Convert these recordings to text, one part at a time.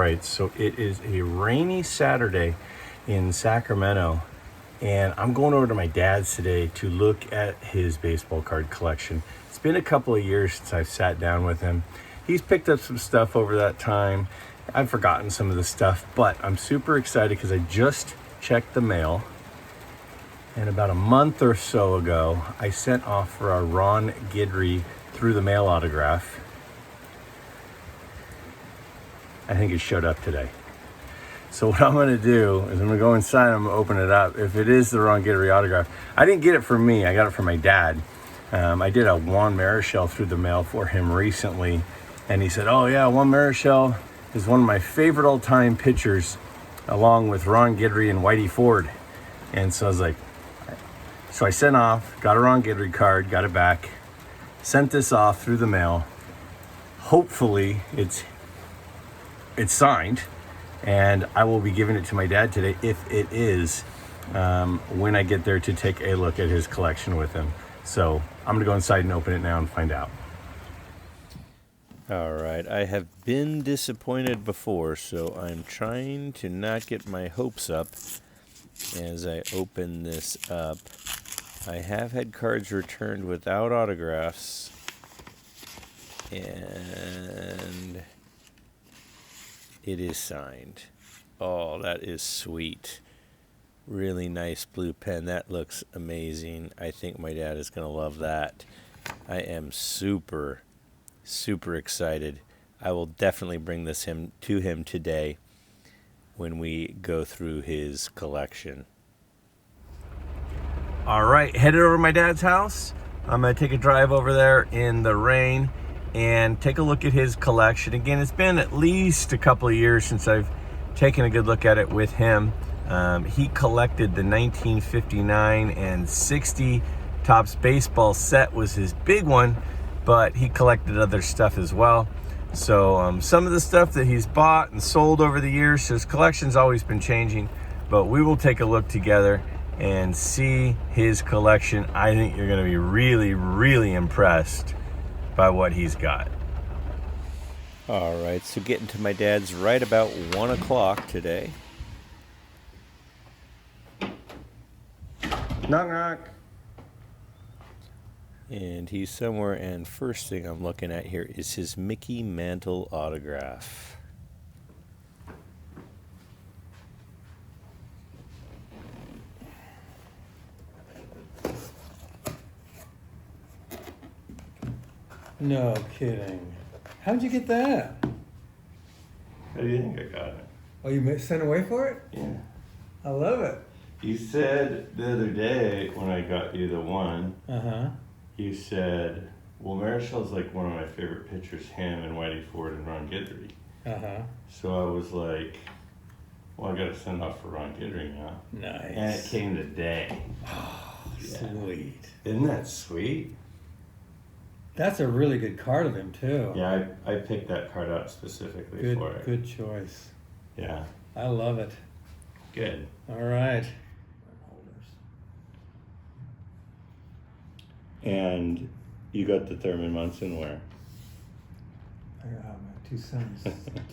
right, so it is a rainy Saturday in Sacramento, and I'm going over to my dad's today to look at his baseball card collection. It's been a couple of years since I've sat down with him. He's picked up some stuff over that time. I've forgotten some of the stuff, but I'm super excited because I just checked the mail. And about a month or so ago, I sent off for our Ron Guidry through the mail autograph. I think it showed up today. So what I'm gonna do is I'm gonna go inside, I'm gonna open it up. If it is the Ron Guidry autograph, I didn't get it for me, I got it for my dad. I did a Juan Marichal through the mail for him recently, and he said, oh yeah, Juan Marichal is one of my favorite all-time pitchers, along with Ron Guidry and Whitey Ford. And so I was like, so I sent off, got a Ron Guidry card, got it back, sent this off through the mail. Hopefully it's signed, and I will be giving it to my dad today if it is, when I get there to take a look at his collection with him. So I'm gonna go inside and open it now and find out. All right, I have been disappointed before, so I'm trying to not get my hopes up as I open this up. I have had cards returned without autographs, and it is signed. Oh, that is sweet. Really nice blue pen. That looks amazing. I think my dad is going to love that. I am super, super excited. I will definitely bring this to him today when we go through his collection. All right, headed over to my dad's house. I'm gonna take a drive over there in the rain and take a look at his collection. Again, it's been at least a couple of years since I've taken a good look at it with him. He collected the 1959 and 60 Topps baseball set was his big one, but he collected other stuff as well. So some of the stuff that he's bought and sold over the years, so his collection's always been changing, but we will take a look together and see his collection. I think you're gonna be really, really impressed by what he's got. All right, so getting to my dad's right about 1 o'clock today. Knock, knock. And he's somewhere, and first thing I'm looking at here is his Mickey Mantle autograph. No kidding. How'd you get that? How do you think I got it? Oh, you sent away for it? Yeah. I love it. You said the other day when I got you the one, Uh-huh. you said, well, Marichal's like one of my favorite pitchers, him and Whitey Ford and Ron Guidry. Uh-huh. So I was like, well, I gotta send off for Ron Guidry now. Nice. And it came today. Oh, Yeah. sweet. Isn't that sweet? That's a really good card of him, too. Yeah, I picked that card out specifically for it. Good choice. Yeah, I love it. good. All right. And you got the Thurman Munson where? I got my two sons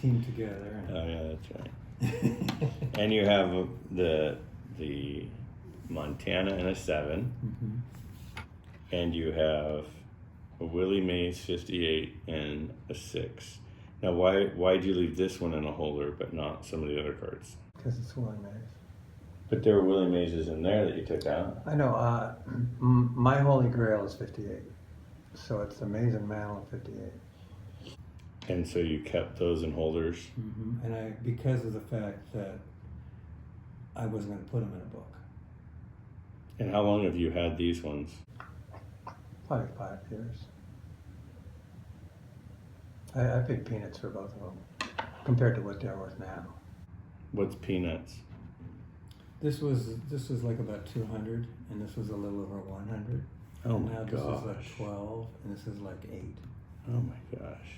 teamed together. Oh yeah, that's right. And you have the Montana and a 7, Mm-hmm. and you have a Willie Mays 58 and a 6. Now, why'd you leave this one in a holder but not some of the other cards? Because it's Willie Mays. But there were Willie Mayses in there that you took out. I know. My holy grail is 58. So it's Amazing Mantle of 58. And so you kept those in holders. Mm-hmm. And because of the fact that I wasn't going to put them in a book. And how long have you had these ones? Probably 5 years. I paid peanuts for both of them compared to what they're worth now. What's peanuts? This was like about 200, and this was a little over 100. Oh and my now gosh. this is like 12, and this is like 8. Oh my gosh.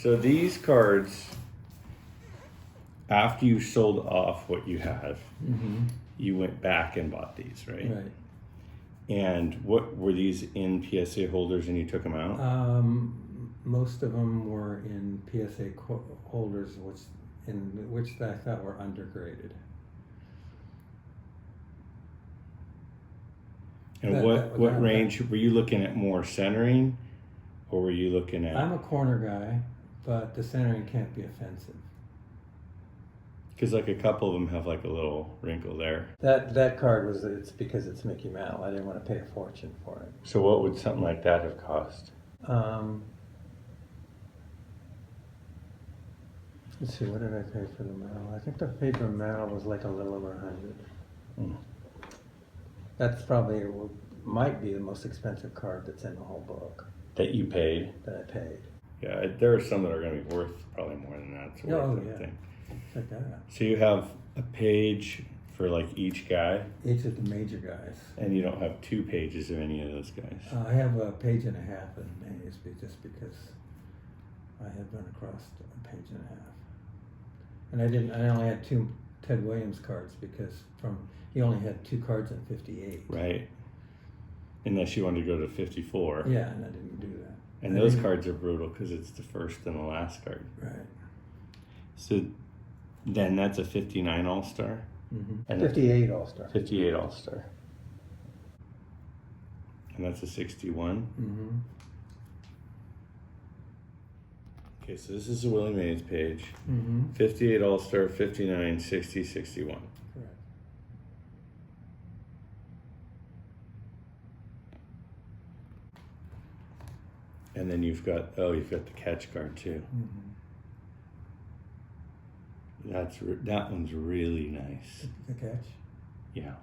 So these cards, after you sold off what you have, you went back and bought these, right? Right. And what were these in PSA holders and you took them out? Most of them were in PSA holders, which I thought were ungraded. And what range were you looking at? More centering, or were you looking at? I'm a corner guy, but the centering can't be offensive. Because like a couple of them have like a little wrinkle there. That card it's because it's Mickey Mantle. I didn't want to pay a fortune for it. So what would something like that have cost? Let's see, what did I pay for the mantle? I think the paper mantle was like a little over 100. That's probably might be the most expensive card that's in the whole book. That you paid? That I paid. Yeah, there are some that are going to be worth probably more than that. It's worth it, I think. Check that out. So you have a page for like each guy? Each of the major guys. And you don't have 2 pages of any of those guys? I have a page and a half in Mays just because I had run across a page and a half. And I only had 2 Ted Williams cards because he only had 2 cards in 58. Right. Unless you wanted to go to 54. Yeah, and I didn't do that. And those cards are brutal because it's the first and the last card. Right. So then that's a 59 All-Star? And 58 All-Star. 58 All-Star. And that's a 61? Okay, so this is a Willie Mays page. 58 All-Star, 59, 60, 61. Correct. And then you've got the catch card too. That one's really nice. The catch? Yeah.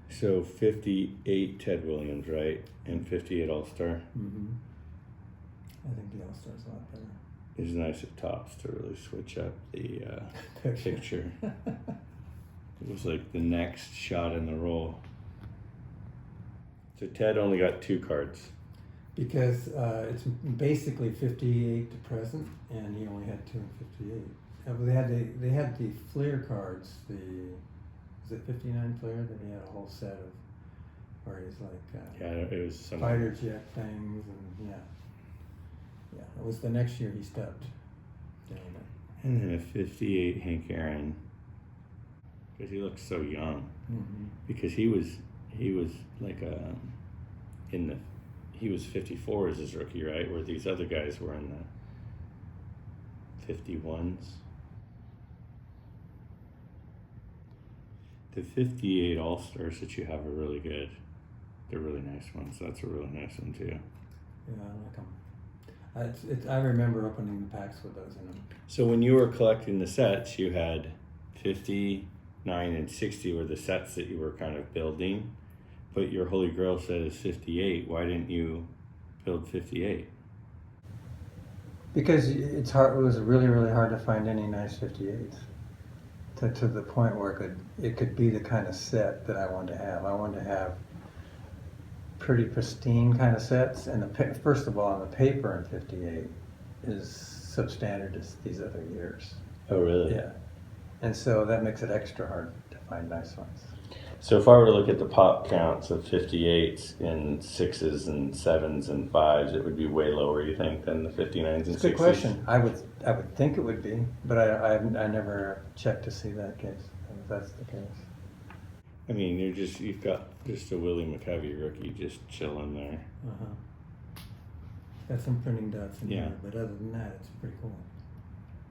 So 58 Ted Williams, right? And 58 All-Star. I think the All-Star's a lot better. It's nice at tops to really switch up the picture. It was like the next shot in the roll. So Ted only got 2 cards. Because it's basically 58 to present, and he only had 2 and 58. They had the Fleer cards, was it 59 Fleer, that he had a whole set of, where he's like It was some fighter jet things, and yeah, it was the next year he stopped doing it. And then a 58 Hank Aaron, because he looked so young. Because he was like he was 54 as his rookie, right? Where these other guys were in the 51s. The 58 All-Stars that you have are really good. They're really nice ones. That's a really nice one too. Yeah, I like them. I remember opening the packs with those in them. So when you were collecting the sets, you had 59 and 60 were the sets that you were kind of building, but your Holy Grail set is 58. Why didn't you build 58? Because it's hard. It was really, really hard to find any nice 58s. To the point where it could be the kind of set that I wanted to have. I wanted to have pretty pristine kind of sets, and first of all, on the paper in 58 is substandard as these other years. Oh, really? Yeah, and so that makes it extra hard to find nice ones. So if I were to look at the pop counts of 58s in 6s and 7s and 5s, it would be way lower, you think, than the 59s and 60s? It's a good question. I would think it would be, but I never checked to see that case, if that's the case. I mean, you've got just a Willie McCovey rookie just chilling there. Got some printing dots in Yeah. there, but other than that, it's pretty cool.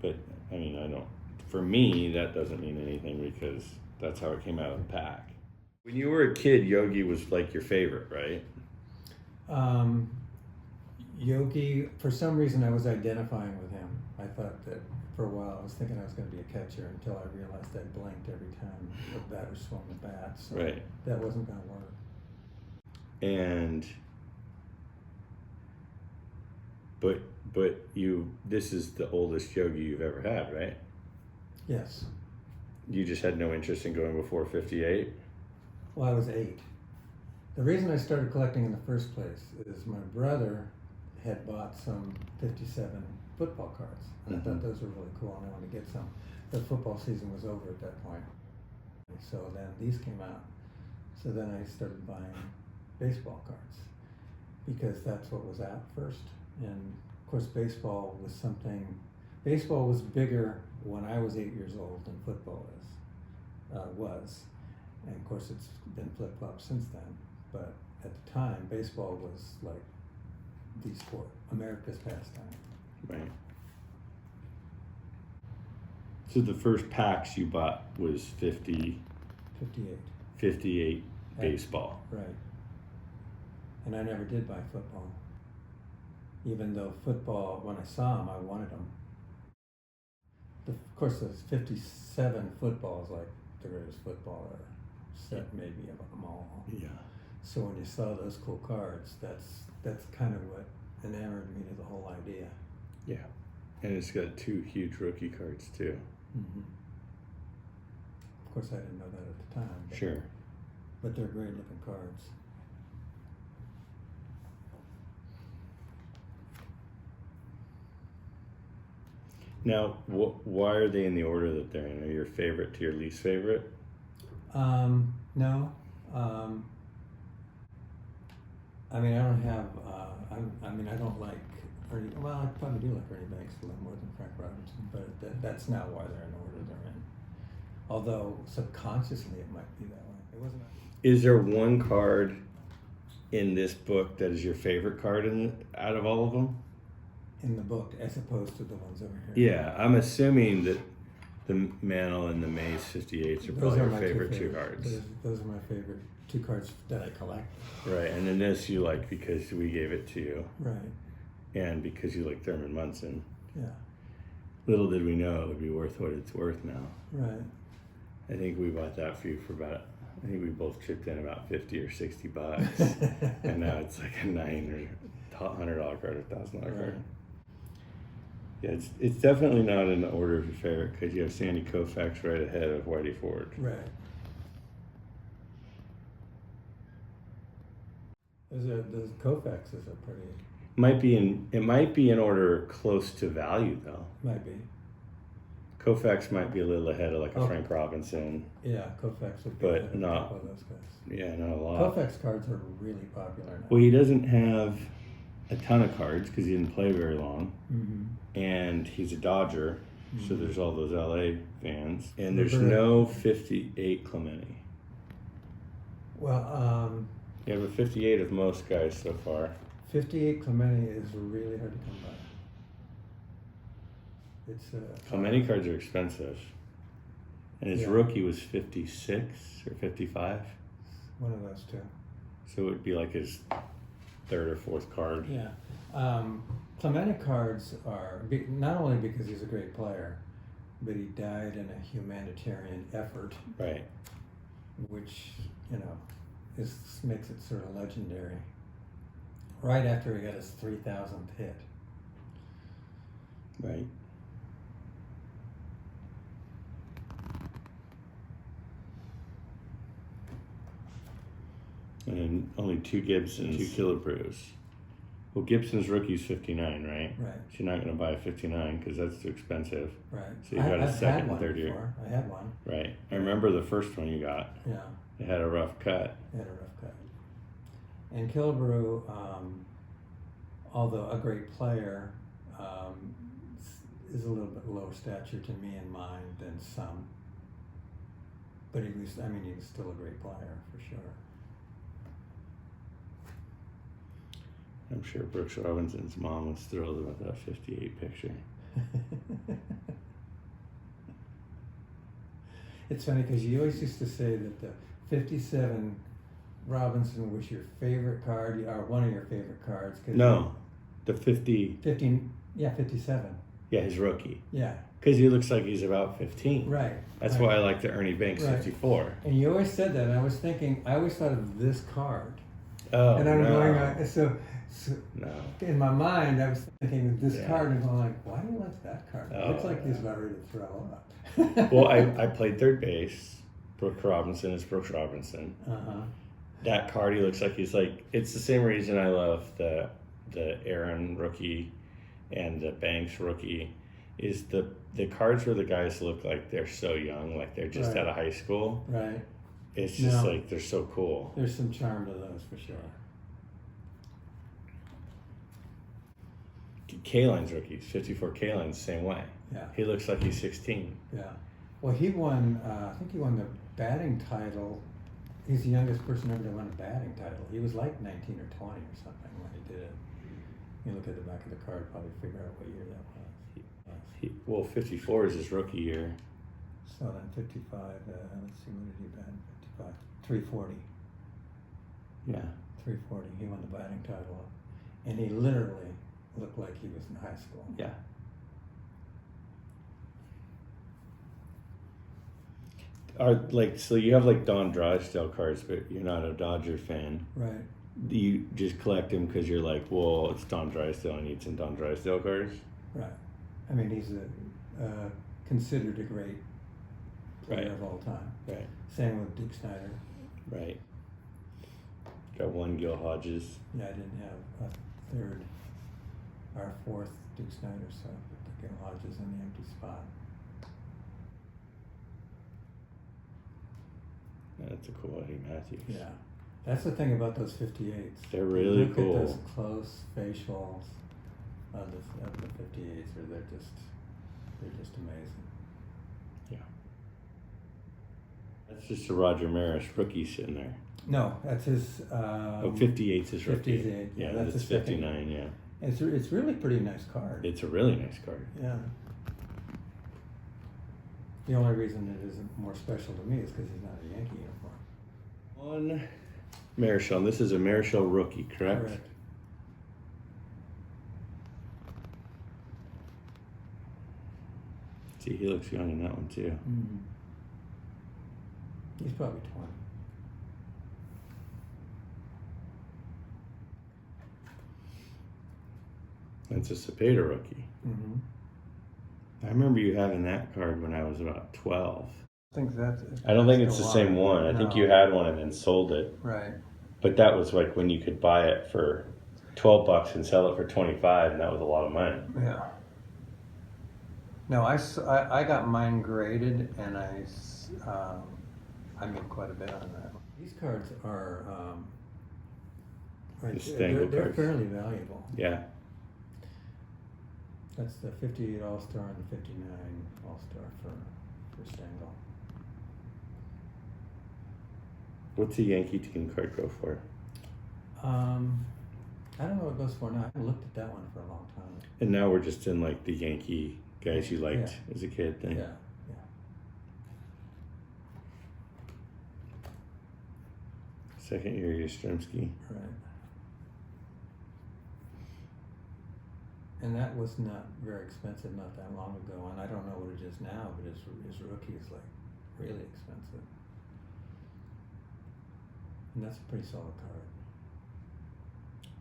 But, I mean, for me, that doesn't mean anything because that's how it came out of the pack. When you were a kid, Yogi was like your favorite, right? Yogi, for some reason I was identifying with him. I thought that for a while I was thinking I was going to be a catcher until I realized I blinked every time the batter swung the bat. So Right. that wasn't going to work. And but this is the oldest Yogi you've ever had, right? Yes. You just had no interest in going before 58? Well, I was 8. The reason I started collecting in the first place is my brother had bought some 57 football cards. And I thought those were really cool and I wanted to get some. The football season was over at that point. So then these came out. So then I started buying baseball cards because that's what was out first. And of course baseball was bigger when I was 8 years old than football was. And of course it's been flip-flop since then. But at the time, baseball was like the sport, America's pastime. Right. So the first packs you bought was 58 baseball. Right. And I never did buy football. Even though football, when I saw them, I wanted them. Of course, those 57 football is like the greatest footballer set maybe of them all. Yeah. So when you saw those cool cards, that's kind of what enamored me to the whole idea. Yeah. And it's got 2 huge rookie cards too. Mm-hmm. Of course, I didn't know that at the time. Sure. But they're great looking cards. Now, why are they in the order that they're in? Are your favorite to your least favorite? No. I mean, I don't have. I don't like Ernie. Well, I probably do like Ernie Banks a little more than Frank Robinson, but that's not why they're in the order they're in. Although subconsciously it might be that way. It wasn't. Is there one card in this book that is your favorite card out of all of them? In the book, as opposed to the ones over here. Yeah, I'm assuming that the Mantle and the Maze 58s are probably your my favorite 2 cards. Those are my favorite 2 cards that I collect. Right, and then this you like because we gave it to you. Right. And because you like Thurman Munson. Yeah. Little did we know it would be worth what it's worth now. Right. I think we bought that for you for I think we both chipped in about 50 or 60 bucks. And now it's like a $900 card or $1,000 card. Yeah, it's definitely not in the order of your favorite because you have Sandy Koufax right ahead of Whitey Ford. Right. Those Koufaxes are pretty. It might be in order close to value though. Might be. Koufax might be a little ahead of like a Frank Robinson. Yeah, Koufax would be but ahead of not a couple of those guys. Yeah, not a lot. Koufax cards are really popular now. Well, he doesn't have a ton of cards because he didn't play very long, Mm-hmm. and he's a Dodger, so Mhm. there's all those LA fans, and there's no 58 Clemente. Well, You have a 58 of most guys so far. 58 Clemente is really hard to come by. It's Clemente cards are expensive, and his Yeah. rookie was 56 or 55, one of those 2. so it would be like his 3rd or 4th card. Yeah. Clemente cards are, not only because he's a great player, but he died in a humanitarian effort, Right. which, makes it sort of legendary. Right after he got his 3,000th hit. Right. And then only 2 Gibsons, 2 Killebrews. Well, Gibson's rookie's 59, right? Right. So you're not going to buy a 59 because that's too expensive. Right. So you got a I've second had and one third year. before. I had one. Right. I remember the first one you got. Yeah. It had a rough cut. It had a rough cut. And Killebrew, although a great player, is a little bit lower stature to me and mine than some. But he was still a great player for sure. I'm sure Brooks Robinson's mom was thrilled about that 58 picture. It's funny because you always used to say that the 57 Robinson was your favorite card, or one of your favorite cards. No, the 50. 57. Yeah, his rookie. Yeah. Because he looks like he's about 15. Right. That's right. why I like the Ernie Banks Right. 54. And you always said that, and I always thought of this card. Oh, And I'm no. going, so No. in my mind, I was thinking of this Yeah. card and going like, why do you like that card? It looks Oh, like yeah. he's about ready to throw up. Well, I played third base, Brooks Robinson is Brooks Robinson. Uh-huh. That card, he looks like he's like, it's the same reason I love the Aaron rookie and the Banks rookie, is the cards where the guys look like they're so young, like they're just Right. out of high school. Right. It's just No. like, they're so cool. There's some charm to those for sure. Kaline's rookies, 54 Kaline's, same way. Yeah. He looks like he's 16. Yeah. Well, he won, I think he won the batting title. He's the youngest person ever to win a batting title. He was like 19 or 20 or something when he did it. You look at the back of the card, probably figure out what year that was. Well, 54 is his rookie year. So then 55, let's see, when did he bat? 55. 340. Yeah. 340. He won the batting title. And he literally looked like he was in high school. Yeah. So you have like Don Drysdale cards, but you're not a Dodger fan. Right. Do you just collect them because you're like, well, it's Don Drysdale, I need some Don Drysdale cards? Right. I mean, he's considered a great player Right. of all time. Right. Same with Duke Snyder. Right. Got one Gil Hodges. Yeah, I didn't have a third or fourth Duke Snyder, so I put the Gil Hodges in the empty spot. That's a cool Eddie Matthews. Yeah. That's the thing about those 58s. They're really Look cool. at those close facials of the 58s, or they're just amazing. Yeah. That's just a Roger Maris rookie sitting there. No, that's his. 58's his rookie. 58, Yeah, that's that's his second. 59, yeah. It's really pretty nice card. It's a really nice card. Yeah. The only reason it isn't more special to me is because he's not a Yankee uniform. One Marichal. This is a Marichal rookie, correct? Correct. See, he looks young in that one too. Mm-hmm. He's probably 20. That's a Cepeda rookie. Mm-hmm. I remember you having that card when I was about 12. I think that's. I don't think it's the same one. I think you had one and then sold it. Right. But that was like when you could buy it for $12 and sell it for 25, and that was a lot of money. Yeah. No, I got mine graded, and I made quite a bit on that. These cards are The Stengel they're cards. fairly valuable. Yeah. That's the 58 All-Star and the 59 All-Star for Stengel. What's a Yankee team card go for? I don't know what it goes for now. I haven't looked at that one for a long time. And now we're just in like the Yankee guys you liked Yeah. as a kid thing. Yeah. Second year Yastrzemski. Right. And that was not very expensive not that long ago, and I don't know what it is now, but his rookie is like really expensive. And that's a pretty solid card.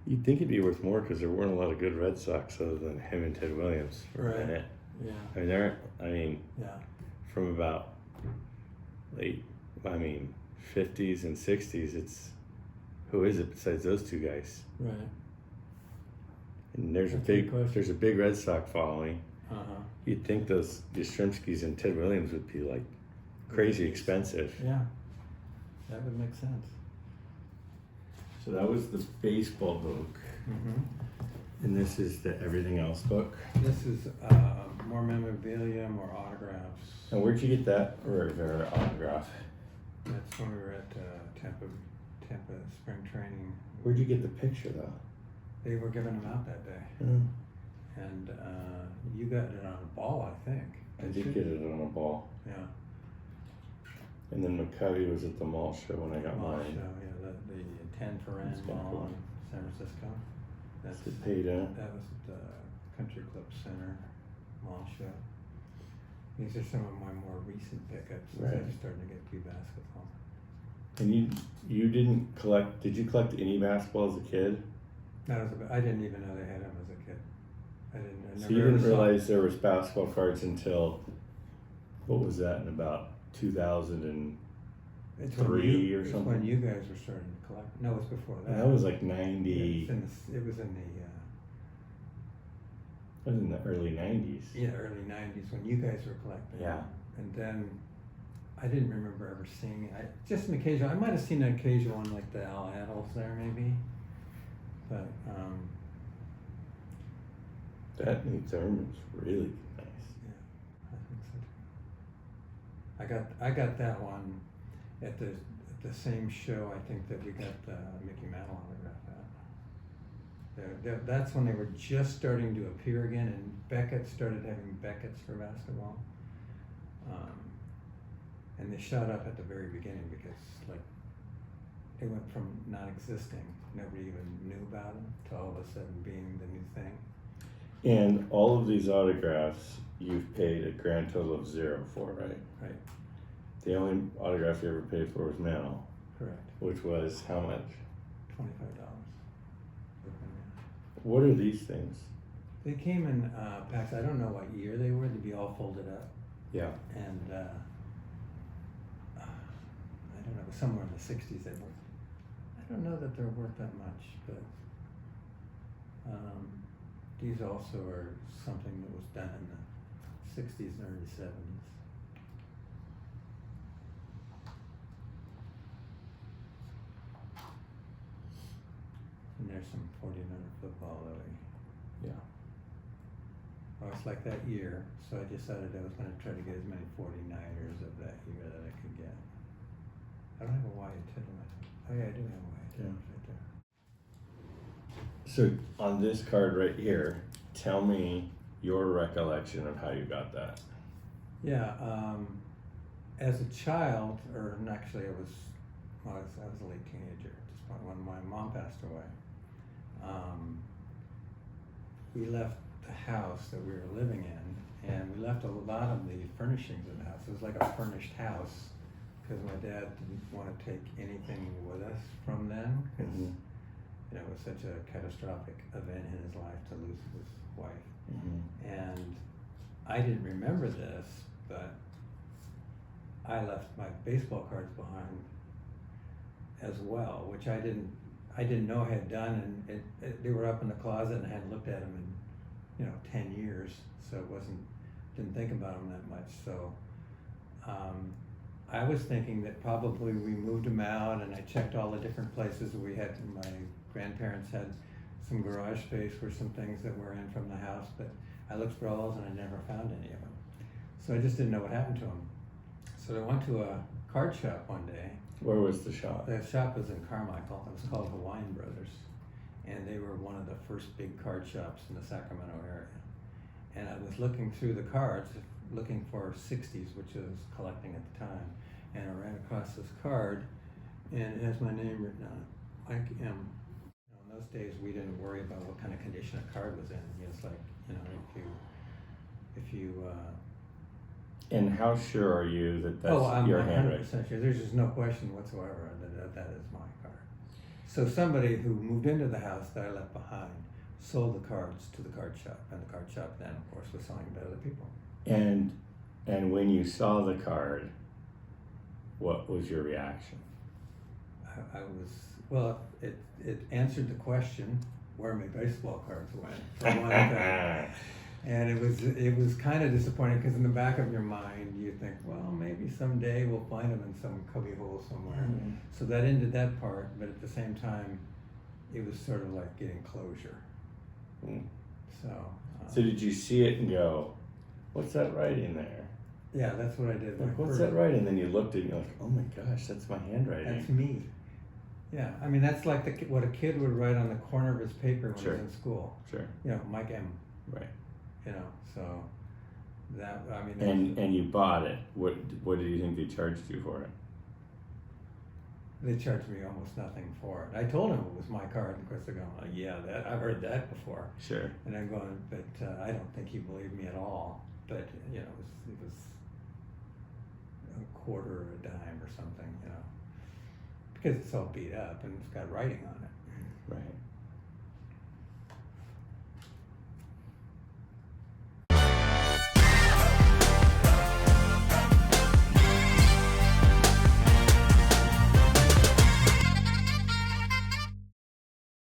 You'd think it'd be worth more because there weren't a lot of good Red Sox other than him and Ted Williams for a minute. Yeah. I mean, Yeah. from about late, 50s and 60s, it's, who is it besides those two guys? Right. And there's That's a good question. there's a big Red Sox following. Uh-huh. You'd think those Yastrzemskis and Ted Williams would be like crazy expensive. Yeah. That would make sense. So that was the baseball book. Mm-hmm. And this is the everything else book. This is more memorabilia, more autographs. And where'd you get that or autograph? That's when we were at Tampa spring training. Where'd you get the picture though? They were giving them out that day. And you got it on a ball, I think. I did get it on a ball. Yeah. And then McCovey was at the mall show when I got Mall mine. show, yeah, the 10 for That's Rand kinda Mall cool. in San Francisco. That's Cepeda. That was at the Country Club Center mall show. These are some of my more recent pickups since Right. I just started to get through basketball. And you didn't collect, did you collect any basketball as a kid? I didn't even know they had them as a kid. I So never you didn't ever saw realize there was basketball cards until, what was that, in about 2004 It's 3 or it's something. when you guys were starting to collect. No, it was before that. And that was like 90. Yeah, it was in That was in the early 90s. the early 90s when you guys were collecting. Yeah. And then I didn't remember ever seeing it. Just an occasional. I might have seen an occasional one like the Al Adels there maybe. But That New Thurman's really nice. yeah, I think so too. I got that one at the same show I think that we got the Mickey Mantle autograph at. That's when they were just starting to appear again, and Beckett started having Beckett's for basketball. And they shot up at the very beginning because like it went from not existing, nobody even knew about them, to all of a sudden being the new thing. And all of these autographs you've paid a grand total of 0 for, right? Right, The only autograph you ever paid for was Mantle, correct. which was how much? $25. What are these things? They came in packs. I don't know what year they were. They'd be all folded up, Yeah. and I don't know, somewhere in the '60s they were. I don't know that they're worth that much, but these also are something that was done in the '60s and early '70s. And there's some 49er football that Yeah. I was like that year, so I decided I was going to try to get as many 49ers of that year that I could get. I don't have a Wyatt Tittle. Oh yeah, I do have a Wyatt Tittle right there. So on this card right here, tell me your recollection of how you got that. Yeah, as a child, or actually I was a late teenager at this point when my mom passed away. We left the house that we were living in, and we left a lot of the furnishings in the house. It was like a furnished house because my dad didn't want to take anything with us from them because Mhm. you know, it was such a catastrophic event in his life to lose his wife. Mhm. And I didn't remember this, but I left my baseball cards behind as well, which I didn't know I had done, and they were up in the closet, and I hadn't looked at them in 10 years, so didn't think about them that much. So I was thinking that probably we moved them out, and I checked all the different places we had. My grandparents had some garage space for some things that were in from the house, but I looked for all those and I never found any of them. So I just didn't know what happened to them. So I went to a card shop one day. Where was the shop? The shop was in Carmichael. It was called Hawaiian Brothers, and they were one of the first big card shops in the Sacramento area. And I was looking through the cards, looking for 60s, which I was collecting at the time, and I ran across this card, and it has my name written on it, Mike M. In those days, we didn't worry about what kind of condition a card was in. It's like, if you And how sure are you that that's I'm your 100% handwriting? sure. There's just no question whatsoever that is my card. So somebody who moved into the house that I left behind sold the cards to the card shop, and the card shop then, of course, was selling them to other people. And when you saw the card, what was your reaction? It answered the question where my baseball cards went, for one thing. And it was kind of disappointing because in the back of your mind you think, well, maybe someday we'll find them in some cubby hole somewhere. Mhm. So that ended that part, but at the same time, it was sort of like getting closure. Mm. So. So did you see it and go, what's that writing there? Yeah, that's what I did. Like, what's that writing? And then you looked at it and you're like, oh my gosh, that's my handwriting. That's me. Yeah, I mean that's like what a kid would write on the corner of his paper when Sure. he was in school. Sure. Mike M. Right. So that, I mean. And you bought it. What did you think they charged you for it? They charged me almost nothing for it. I told them it was my card, and of course they're going, like, yeah, I've heard that before. Sure. And I'm going, but I don't think he believed me at all. But it was a quarter or a dime or something, because it's all beat up and it's got writing on it. Right.